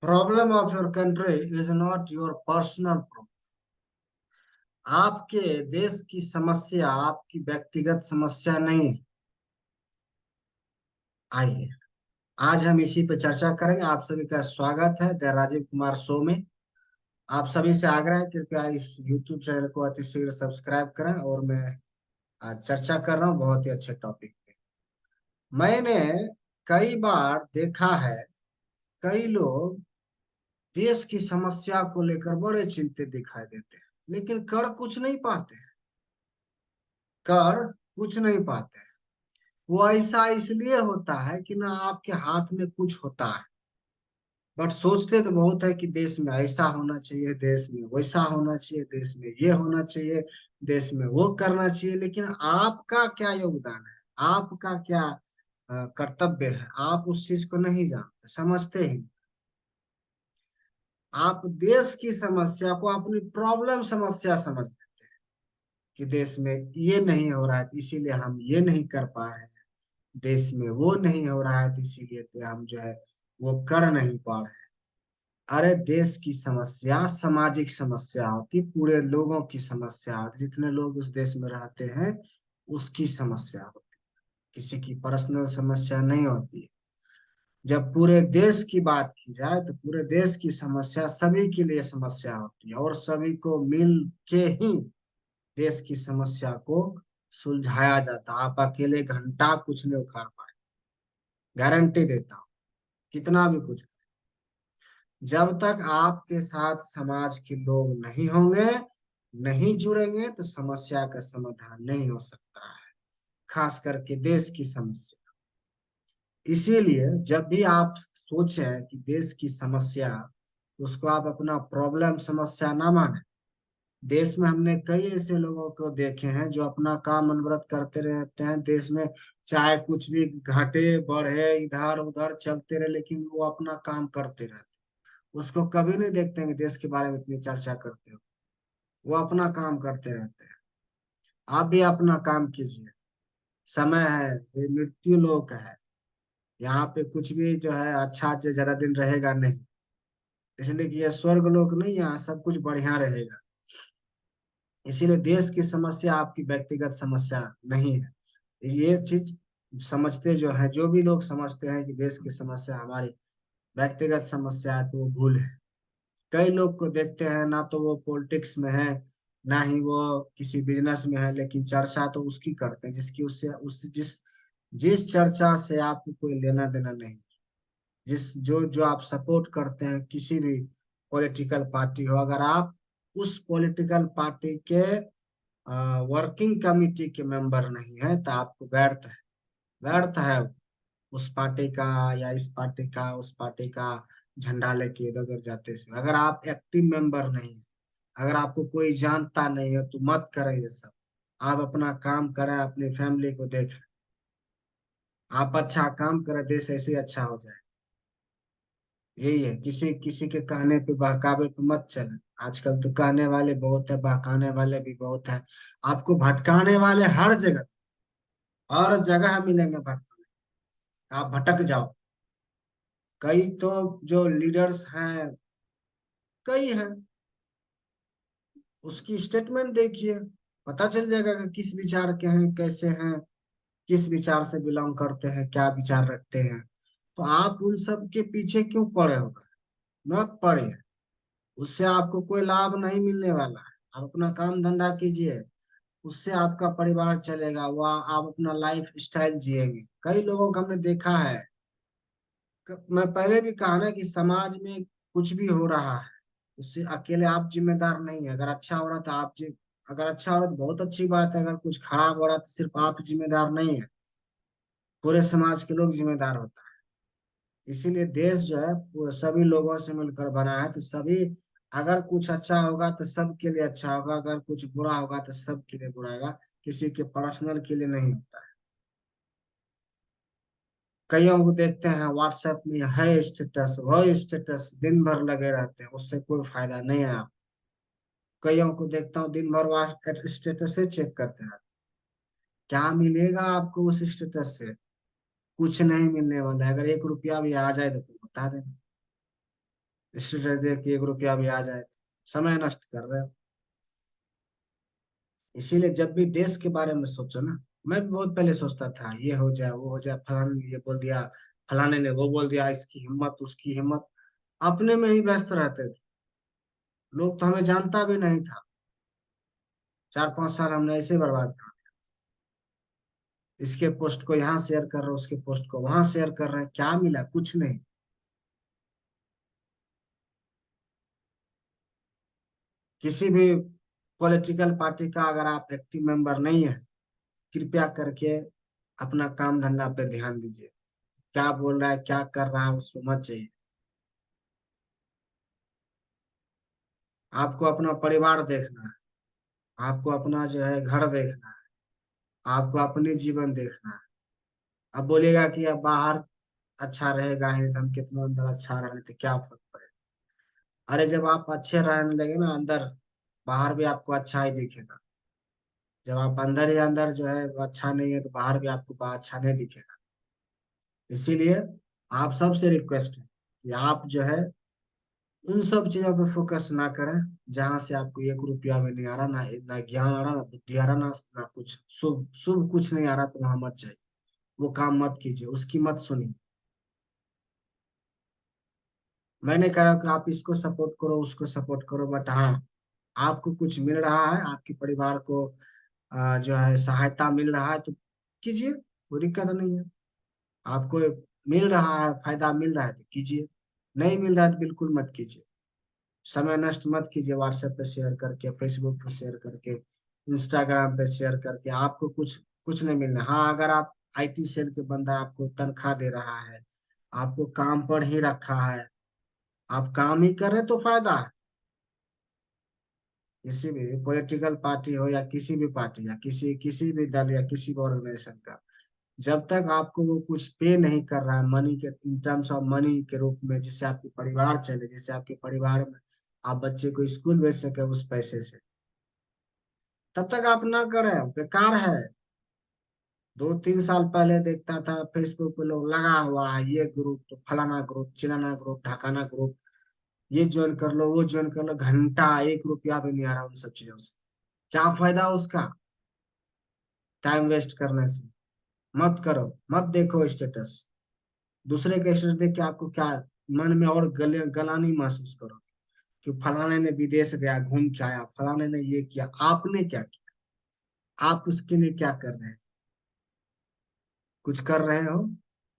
Problem of your country is not your personal problem. आपके देश की समस्या आपकी व्यक्तिगत समस्या नहीं है। आइए, आज हम इसी पे चर्चा करेंगे। आप सभी का स्वागत है द राजीव कुमार शो में। आप सभी से आग्रह है, कृपया इस YouTube चैनल को अतिशीघ्र सब्सक्राइब करें। और मैं आज चर्चा कर रहा हूँ बहुत ही अच्छे टॉपिक पे। मैंने कई बार देखा है, कई लोग देश की समस्या को लेकर बड़े चिंतित दिखाई देते हैं, लेकिन कर कुछ नहीं पाते हैं। कर कुछ नहीं पाते हैं। वो ऐसा इसलिए होता है कि ना आपके हाथ में कुछ होता है, बट सोचते तो बहुत है कि देश में ऐसा होना चाहिए, देश में वैसा होना चाहिए, देश में ये होना चाहिए, देश में वो करना चाहिए। लेकिन आपका क्या योगदान है, आपका क्या कर्तव्य है, आप उस चीज को नहीं जानते, समझते ही नहीं। आप देश की समस्या को अपनी प्रॉब्लम समस्या समझ कि देश में ये नहीं हो रहा है तो इसीलिए हम ये नहीं कर पा रहे हैं, देश में वो नहीं हो रहा है तो इसीलिए तो हम जो है वो कर नहीं पा रहे हैं। अरे देश की समस्या सामाजिक समस्या होती, पूरे लोगों की समस्या होती, जितने लोग उस देश में रहते हैं उसकी समस्या होती, किसी की पर्सनल समस्या नहीं होती है। जब पूरे देश की बात की जाए तो पूरे देश की समस्या सभी के लिए समस्या होती है, और सभी को मिल के ही देश की समस्या को सुलझाया जाता। आप अकेले घंटा कुछ नहीं उखाड़ पाए, गारंटी देता हूँ, कितना भी कुछ। जब तक आपके साथ समाज के लोग नहीं होंगे, नहीं जुड़ेंगे, तो समस्या का समाधान नहीं हो सकता है, खास करके देश की समस्या। इसीलिए जब भी आप सोचें कि देश की समस्या, उसको आप अपना प्रॉब्लम समस्या ना माने। देश में हमने कई ऐसे लोगों को देखे हैं जो अपना काम अनवरत करते रहते हैं देश में, चाहे कुछ भी घटे बढ़े इधर उधर चलते रहे, लेकिन वो अपना काम करते रहते हैं। उसको कभी नहीं देखते हैं कि देश के बारे में इतनी चर्चा करते हो। वो अपना काम करते रहते हैं। आप भी अपना काम कीजिए। समय है, ये मृत्यु लोक है। यहाँ पे कुछ भी जो है अच्छा से ज्यादा दिन रहेगा नहीं, इसलिए कि ये स्वर्ग लोक नहीं, यहाँ सब कुछ बढ़िया रहेगा। इसीलिए देश की समस्या आपकी व्यक्तिगत समस्या नहीं है। ये चीज समझते जो है, जो भी लोग समझते हैं कि देश की समस्या हमारी व्यक्तिगत समस्या है, तो वो भूल है। कई लोग को देखते हैं ना तो वो पॉलिटिक्स में है, ना ही वो किसी बिजनेस में है, लेकिन चर्चा तो उसकी करते हैं जिसकी उससे उस जिस जिस चर्चा से आपको कोई लेना देना नहीं। जिस जो जो आप सपोर्ट करते हैं, किसी भी पॉलिटिकल पार्टी हो, अगर आप उस पॉलिटिकल पार्टी के वर्किंग कमेटी के मेंबर नहीं है तो आपको व्यर्थ है। व्यर्थ है उस पार्टी का, या इस पार्टी का, उस पार्टी का झंडा लेके इधर उधर जाते से। अगर आप एक्टिव मेंबर नहीं है, अगर आपको कोई जानता नहीं है, तो मत करें ये सब। आप अपना काम करें, अपनी फैमिली को देखें। आप अच्छा काम करें, देश ऐसे ही अच्छा हो जाए। यही है, किसी किसी के कहने पे बहकावे पे मत चले। आजकल तो कहने वाले बहुत है, बहकाने वाले भी बहुत है। आपको भटकाने वाले हर जगह मिलेंगे भटकाने। आप भटक जाओ। कई तो जो लीडर्स हैं, कई हैं, उसकी स्टेटमेंट देखिए, पता चल जाएगा कि किस विचार के हैं, कैसे हैं, किस विचार से बिलोंग करते हैं, क्या विचार रखते हैं। तो आप उन सब के पीछे क्यों पड़े हो गए? मत पड़े। उससे आपको कोई लाभ नहीं मिलने वाला है। आप अपना काम धंधा कीजिए, उससे आपका परिवार चलेगा, वो आप अपना लाइफ स्टाइल जिएंगे। कई लोगों को हमने देखा है, मैं पहले भी कहा ना कि समाज में कुछ भी हो रहा है, उससे अकेले आप जिम्मेदार नहीं है। अगर अच्छा हो रहा तो अगर अच्छा हो रहा तो बहुत अच्छी बात है, अगर कुछ खराब हो रहा तो सिर्फ आप जिम्मेदार नहीं है, पूरे समाज के लोग जिम्मेदार होता है। इसीलिए देश जो है वो सभी लोगों से मिलकर बना है, तो सभी, अगर कुछ अच्छा होगा तो सबके लिए अच्छा होगा, अगर कुछ बुरा होगा तो सबके लिए बुरा होगा, किसी के पर्सनल के लिए नहीं होता है। कईयों को देखते हैं व्हाट्सएप में है स्टेटस, वो स्टेटस दिन भर लगे रहते हैं, उससे कोई फायदा नहीं है आप। कईयों को देखता हूँ दिन भर व्हाट्सएप स्टेटस से चेक करते हैं। क्या मिलेगा आपको उस स्टेटस से? कुछ नहीं मिलने वाला है। अगर 1 रुपया भी आ जाए तो कोई बता देना। स्टेटस देख के 1 रुपया भी आ जाए, समय नष्ट कर रहे हो। इसीलिए जब भी देश के बारे में सोचो ना, मैं भी बहुत पहले सोचता था ये हो जाए वो हो जाए, फलाने ने ये बोल दिया, फलाने ने वो बोल दिया, इसकी हिम्मत उसकी हिम्मत, अपने में ही व्यस्त रहते थे। लोग तो हमें जानता भी नहीं था। 4-5 साल हमने ऐसे ही बर्बाद कर दिया। इसके पोस्ट को यहाँ शेयर कर रहे हैं, उसके पोस्ट को वहां शेयर कर रहे हैं, क्या मिला? कुछ नहीं। किसी भी पॉलिटिकल पार्टी का अगर आप एक्टिव मेंबर नहीं है, कृपया करके अपना काम धंधा पे ध्यान दीजिए। क्या बोल रहा है क्या कर रहा है उसको मत चाहिए। आपको अपना परिवार देखना है, आपको अपना जो है घर देखना है, आपको अपनी जीवन देखना है। अब बोलेगा कि अब बाहर अच्छा रहेगा ही, तो हम कितना अंदर अच्छा रहने तो क्या फर्क पड़ेगा? अरे जब आप अच्छे रहने लगे ना अंदर, बाहर भी आपको अच्छा ही दिखेगा। जब आप अंदर ही अंदर जो है वो अच्छा नहीं है, तो बाहर भी आपको अच्छा नहीं दिखेगा। इसीलिए आप सबसे रिक्वेस्ट है कि आप जो है उन सब चीजों पे फोकस ना करें जहां से आपको 1 रुपया भी नहीं आ रहा, ना ज्ञान आ रहा, ना बुद्धि आ रहा, ना कुछ शुभ शुभ कुछ नहीं आ रहा, तो वहां मत जाइए। वो काम मत कीजिए, उसकी मत सुनिए। मैंने कहा कि आप इसको सपोर्ट करो उसको सपोर्ट करो, बट हाँ, आपको कुछ मिल रहा है, आपके परिवार को जो है सहायता मिल रहा है, तो कीजिए, कोई दिक्कत नहीं है। आपको मिल रहा है, फायदा मिल रहा है तो कीजिए, नहीं मिल रहा है तो बिल्कुल मत कीजिए। समय नष्ट मत कीजिए व्हाट्सएप पे शेयर करके, फेसबुक पे शेयर करके, इंस्टाग्राम पे शेयर करके। आपको कुछ कुछ नहीं मिलना। हाँ, अगर आप आईटी सेल के बंदा, आपको तनख्वाह दे रहा है, आपको काम पर ही रखा है, आप काम ही कर रहे तो फायदा है। किसी भी पॉलिटिकल पार्टी हो या किसी भी पार्टी या किसी भी दल या किसी भी ऑर्गेनाइजेशन का, जब तक आपको वो कुछ पे नहीं कर रहा है मनी के, इन टर्म्स ऑफ मनी के रूप में, जिससे आपके परिवार चले, जिससे आपके परिवार में आप बच्चे को स्कूल भेज सके उस पैसे से, तब तक आप ना करें, बेकार है। 2-3 साल पहले देखता था फेसबुक पे लोग लगा हुआ है, ये ग्रुप तो फलाना ग्रुप, चिलाना ग्रुप, ढकाना ग्रुप, ये ज्वाइन कर लो वो ज्वाइन कर लो, घंटा 1 रुपया भी नहीं आ रहा उन सब चीजों से। क्या फायदा उसका, टाइम वेस्ट करने से? मत करो, मत देखो स्टेटस। दूसरे के स्टेटस देख के आपको क्या मन में और गलानी महसूस करो कि फलाने ने विदेश गया घूम के आया, फलाने ने ये किया, आपने क्या किया? आप उसके लिए क्या कर रहे हैं? कुछ कर रहे हो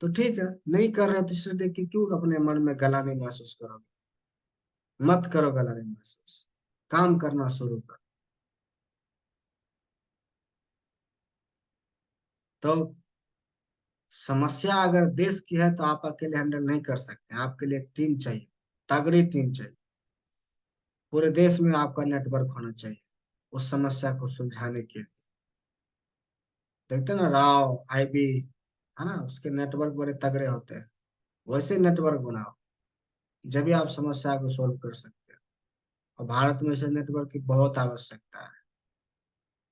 तो ठीक है, नहीं कर रहे हो तो इसे देख के क्यों अपने मन में गलानी महसूस करोगे? मत करो गलानी महसूस, काम करना शुरू करो। तो समस्या अगर देश की है तो आप अकेले हैंडल नहीं कर सकते, आपके लिए एक टीम चाहिए, तगड़ी टीम चाहिए। पूरे देश में आपका नेटवर्क होना चाहिए उस समस्या को सुलझाने के लिए। देखते हैं ना राव आईबी, है ना, उसके नेटवर्क बड़े तगड़े होते हैं। वैसे नेटवर्क बनाओ, जब भी आप समस्या को सोल्व कर सकते हैं। और भारत में ऐसे नेटवर्क की बहुत आवश्यकता है।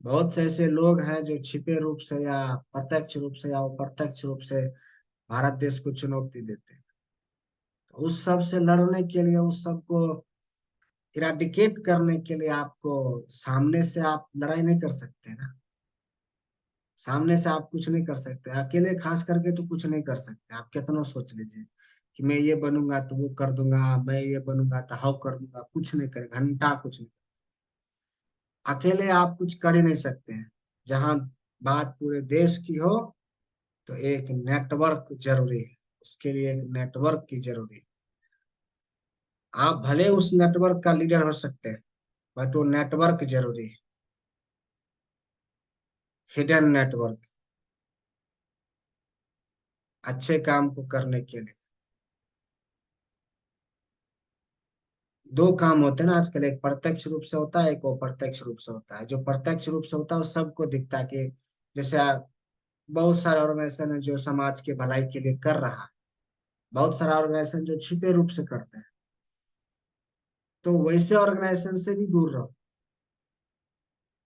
बहुत से ऐसे लोग हैं जो छिपे रूप से या प्रत्यक्ष रूप से या अप्रत्यक्ष रूप से भारत देश को चुनौती देते हैं। तो उस सब से लड़ने के लिए, उस सब को इराडिकेट करने के लिए, आपको सामने से आप लड़ाई नहीं कर सकते ना। सामने से आप कुछ नहीं कर सकते, अकेले खास करके तो कुछ नहीं कर सकते। आप कितना सोच लीजिए कि मैं ये बनूंगा तो वो कर दूंगा, मैं ये बनूंगा तो हाउ कर दूंगा, कुछ नहीं करे, घंटा कुछ नहीं। अकेले आप कुछ कर ही नहीं सकते हैं। जहां बात पूरे देश की हो, तो एक नेटवर्क जरूरी है। उसके लिए एक नेटवर्क की जरूरी है। आप भले उस नेटवर्क का लीडर हो सकते हैं, बट वो नेटवर्क जरूरी है, हिडन नेटवर्क, अच्छे काम को करने के लिए। दो काम होते हैं ना आजकल, एक प्रत्यक्ष रूप से होता है, एक अप्रत्यक्ष रूप से होता है। जो प्रत्यक्ष रूप से होता है वो सबको दिखता है कि जैसे बहुत सारे ऑर्गेनाइजेशन है जो समाज के भलाई के लिए कर रहा है, बहुत सारा ऑर्गेनाइजेशन जो छिपे रूप से करते हैं। तो वैसे ऑर्गेनाइजेशन से भी दूर रहो,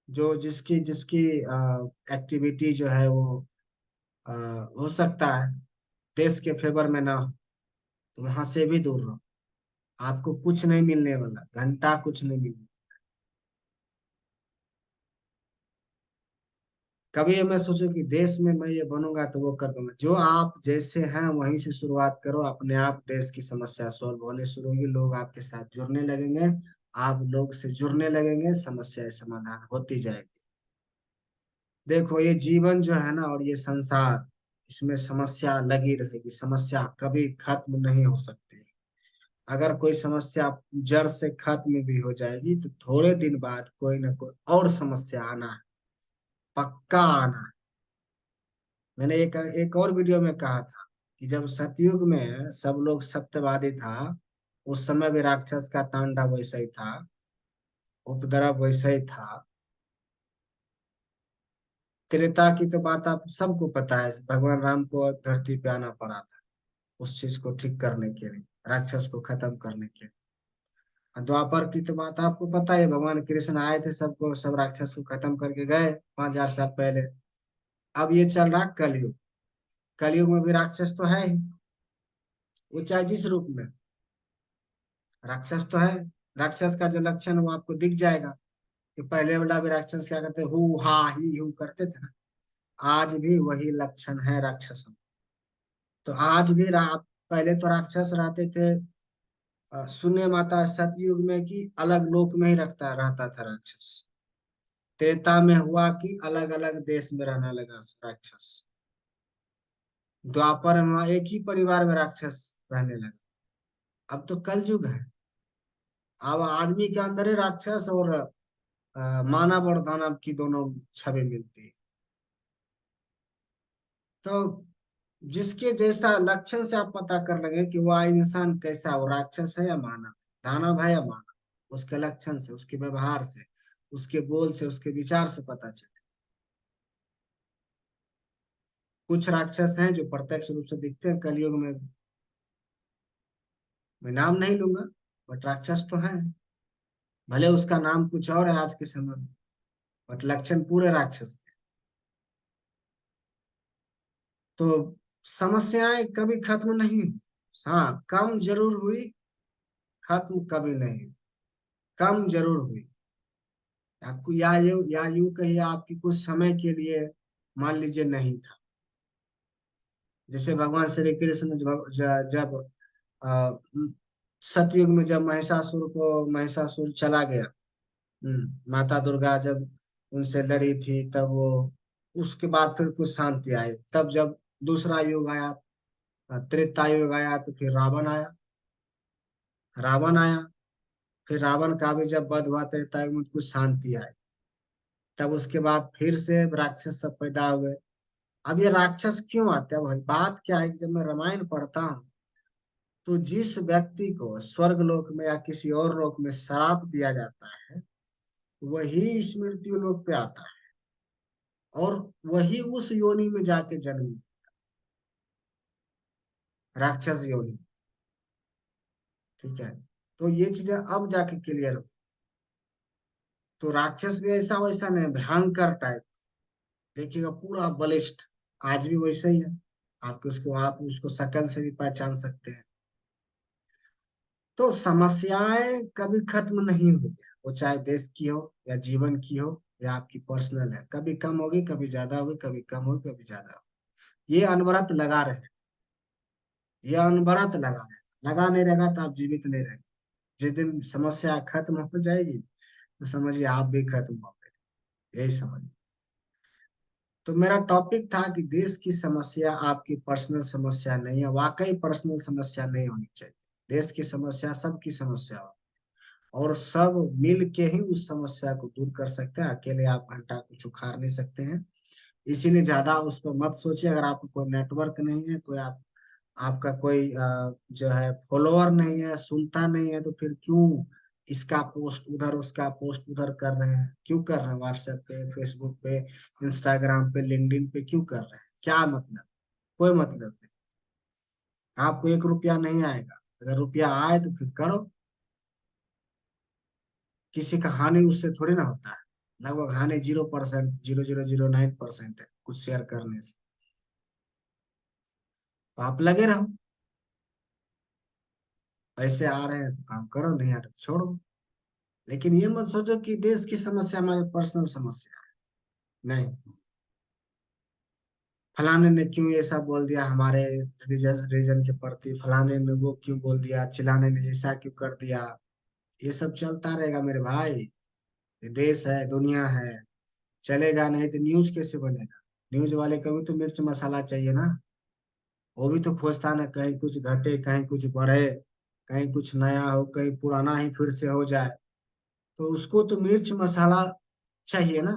जो जिसकी जिसकी एक्टिविटी जो है वो आ, हो सकता है देश के फेवर में ना हो, तो वहां से भी दूर रहो। आपको कुछ नहीं मिलने वाला, घंटा कुछ नहीं मिलने। कभी मैं सोचो कि देश में मैं ये बनूंगा तो वो कर दूंगा, जो आप जैसे हैं वहीं से शुरुआत करो, अपने आप देश की समस्या सॉल्व होने शुरू होगी, लोग आपके साथ जुड़ने लगेंगे, आप लोग से जुड़ने लगेंगे, समस्या समाधान होती जाएगी। देखो ये जीवन जो है ना, और ये संसार, इसमें समस्या लगी रहेगी, समस्या कभी खत्म नहीं हो सकती। अगर कोई समस्या जड़ से खत्म भी हो जाएगी तो थोड़े दिन बाद कोई ना कोई और समस्या आना है, पक्का आना है। मैंने एक एक और वीडियो में कहा था कि जब सतयुग में सब लोग सत्यवादी था, उस समय भी राक्षस का तांडव वैसा ही था, उपद्रव वैसा ही था। त्रेता की तो बात आप सबको पता है, भगवान राम को धरती पे आना पड़ा था उस चीज को ठीक करने के लिए, राक्षस को खत्म करने के लिए। और द्वापर की तो बात आपको पता है, भगवान कृष्ण आए थे, सबको सब राक्षस को खत्म करके गए 5000 साल पहले। अब ये चल रहा कलयुग, कलयुग में भी राक्षस तो है ही, वो चाहे जिस रूप में, राक्षस तो है। राक्षस का जो लक्षण वो आपको दिख जाएगा, कि पहले वाला भी राक्षस क्या करते, हु हा ही हु करते थे ना, आज भी वही लक्षण है राक्षसों। तो आज भी पहले तो राक्षस रहते थे, शून्य माता सतयुग में कि अलग लोक में ही रखता रहता था राक्षस। त्रेता में हुआ कि अलग अलग देश में रहने लगा राक्षस। द्वापर में हुआ एक ही परिवार में राक्षस रहने लगा। अब तो कलयुग है, अब आदमी के अंदर ही राक्षस और मानव और दानव की दोनों छवि मिलती है। तो जिसके जैसा लक्षण से आप पता कर लेंगे कि वह इंसान कैसा है, वो राक्षस है या मानव, दानव है या मानव, उसके लक्षण से, उसके व्यवहार से, उसके बोल से, उसके विचार से पता चले। कुछ राक्षस हैं जो प्रत्यक्ष रूप से दिखते हैं कलयुग में, मैं नाम नहीं लूंगा, बट राक्षस तो हैं। भले उसका नाम कुछ और है आज के समय में, बट लक्षण पूरे राक्षस के। तो समस्याएं कभी खत्म नहीं हुई। हाँ, कम जरूर हुई, खत्म कभी नहीं हुई, कम जरूर हुई। आपको या यूं कहिए आपकी कुछ समय के लिए मान लीजिए नहीं था। जैसे भगवान श्री कृष्ण जब अ, सतयुग में जब महिषासुर चला गया, माता दुर्गा जब उनसे लड़ी थी, तब वो, उसके बाद फिर कुछ शांति आई। तब जब दूसरा युग आया, त्रेता युग आया, तो फिर रावण आया। फिर रावण का भी जब वध हुआ त्रेता युग में, तो कुछ शांति आई। तब उसके बाद फिर से राक्षस सब पैदा हुए। अब ये राक्षस क्यों आते हैं भाई, बात क्या है कि जब मैं रामायण पढ़ता हूँ, तो जिस व्यक्ति को स्वर्ग लोक में या किसी और लोक में श्राप दिया जाता है, वही स्मृत्यु लोक पे आता है, और वही उस योनि में जाके जन्म, राक्षस योनि। ठीक है, तो ये चीजें अब जाके क्लियर हो। तो राक्षस भी ऐसा वैसा नहीं, भयंकर टाइप, देखिएगा पूरा बलिष्ठ, आज भी वैसे ही है। आप उसको शक्ल से भी पहचान सकते हैं। तो समस्याएं कभी खत्म नहीं होगी, वो चाहे देश की हो या जीवन की हो या आपकी पर्सनल है, कभी कम होगी, कभी ज्यादा होगी, कभी कम होगी, कभी ज्यादा होगी। ये अनवरत लगा रहे, ये अनवरत लगा नहीं रहेगा तो आप जीवित नहीं रहेंगे। जिस दिन समस्या खत्म हो जाएगी तो समझिए आप भी खत्म हो गए, यही समझिए। तो मेरा टॉपिक था कि देश की समस्या आपकी पर्सनल समस्या नहीं है, वाकई पर्सनल समस्या नहीं होनी चाहिए। देश की समस्या सबकी समस्या हो, और सब मिल के ही उस समस्या को दूर कर सकते हैं, अकेले आप घंटा कुछ उखाड़ नहीं सकते हैं। इसीलिए ज्यादा उस पर मत सोचिए। अगर आपको कोई नेटवर्क नहीं है, कोई आपका कोई जो है फॉलोअर नहीं है, सुनता नहीं है, तो फिर क्यों इसका पोस्ट उधर उसका पोस्ट उधर कर रहे हैं, क्यों कर रहे हैं, व्हाट्सएप पे, फेसबुक पे, इंस्टाग्राम पे, लिंक्डइन पे क्यों कर रहे हैं, क्या मतलब, कोई मतलब नहीं। आपको 1 रुपया नहीं आएगा, अगर रुपया आए तो फिर करो। किसी का हानि उससे थोड़ी ना होता है, लगभग हानि 0%, 0.009% है कुछ शेयर करने से। तो आप लगे रहो। पैसे आ रहे हैं तो काम करो, नहीं आ रहे तो छोड़ो। लेकिन ये मत सोचो कि देश की समस्या हमारी पर्सनल समस्या है। नहीं, फलाने ने क्यों ऐसा बोल दिया हमारे रीजन के प्रति, फलाने ने वो क्यों बोल दिया, चिल्लाने ने ऐसा क्यों कर दिया। ये सब चलता रहेगा मेरे भाई। ये देश है, दुनिया है। चलेगा नहीं तो न्यूज कैसे बनेगा? न्यूज वाले को भी तो मिर्च मसाला चाहिए ना। वो भी तो खोजता ना, कहीं कुछ घटे, कहीं कुछ बढ़े, कहीं कुछ नया हो, कहीं पुराना ही फिर से हो जाए। तो उसको तो मिर्च मसाला चाहिए ना।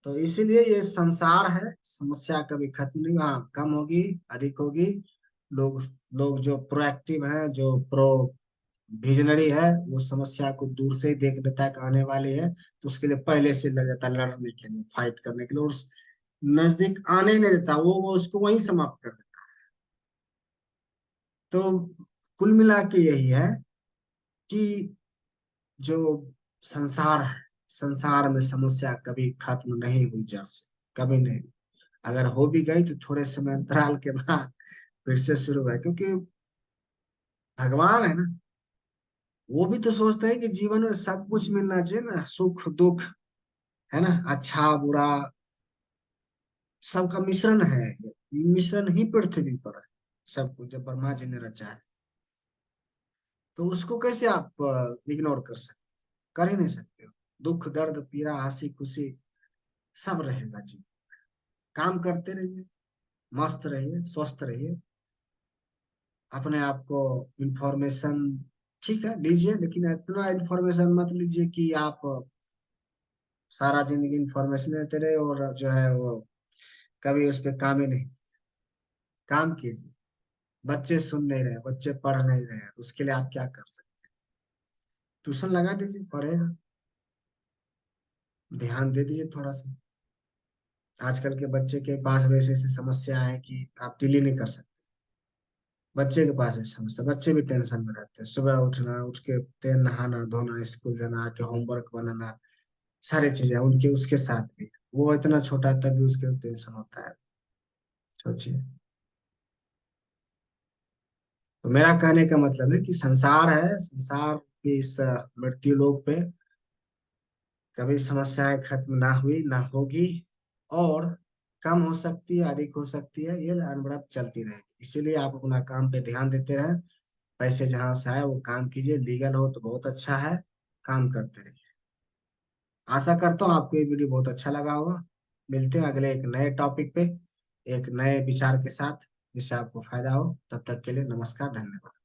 तो इसीलिए ये संसार है, समस्या कभी खत्म नहीं, हाँ कम होगी, अधिक होगी। लोग लोग जो प्रोएक्टिव है, जो प्रो विजनरी है, वो समस्या को दूर से ही देख लेता है कि आने वाली है, तो उसके लिए पहले से लग जाता है लड़ने के लिए, फाइट करने के लिए, और नजदीक आने ही नहीं देता, वो उसको वहीं समाप्त कर देता। तो कुल मिला के यही है कि जो संसार है, संसार में समस्या कभी खत्म नहीं हुई जड़ से, कभी नहीं। अगर हो भी गई तो थोड़े समय अंतराल के बाद फिर से शुरू है, क्योंकि भगवान है ना, वो भी तो सोचते हैं कि जीवन में सब कुछ मिलना चाहिए ना, सुख दुख, है ना, अच्छा बुरा, सबका मिश्रण है। मिश्रण ही पृथ्वी पर है, सब कुछ जब ब्रह्मा जी ने रचा है। तो उसको कैसे आप इग्नोर कर सकते? कर ही नहीं सकते हो। दुख दर्द पीड़ा हंसी खुशी सब रहेगा जी। काम करते रहिए, मस्त रहिए, स्वस्थ रहिए। अपने आप को इंफॉर्मेशन, ठीक है लीजिए, लेकिन इतना इंफॉर्मेशन मत लीजिए कि आप सारा जिंदगी इंफॉर्मेशन देते रहे और जो है वो कभी उस पर काम ही नहीं। काम कीजिए। बच्चे सुन नहीं रहे, बच्चे पढ़ नहीं रहे, तो उसके लिए आप क्या कर सकते? ट्यूशन लगा दीजिए, पढ़ेगा। ध्यान दे दीजिए थोड़ा सा। आजकल के बच्चे के पास वैसे ऐसी समस्या है कि आप डील ही नहीं कर सकते। बच्चे के पास ऐसी समस्या, बच्चे भी टेंशन में रहते हैं, सुबह उठना, उठ के तेल नहाना धोना, स्कूल जाना, आके होमवर्क बनाना, सारी चीजें उनके उसके साथ भी। वो इतना छोटा है, तब भी उसके टेंशन होता है। सोचिए। तो मेरा कहने का मतलब है कि संसार है, संसार की इस मृत्यु लोक पे कभी समस्याएं खत्म ना हुई ना होगी। और कम हो सकती है, अधिक हो सकती है, ये अनवरत चलती रहेगी। इसीलिए आप अपना काम पे ध्यान देते रहें। पैसे जहां से आए वो काम कीजिए, लीगल हो तो बहुत अच्छा है। काम करते रहिए। आशा करता हूँ आपको ये वीडियो बहुत अच्छा लगा होगा। मिलते हैं अगले एक नए टॉपिक पे, एक नए विचार के साथ, जिससे आपको फायदा हो। तब तक के लिए नमस्कार, धन्यवाद।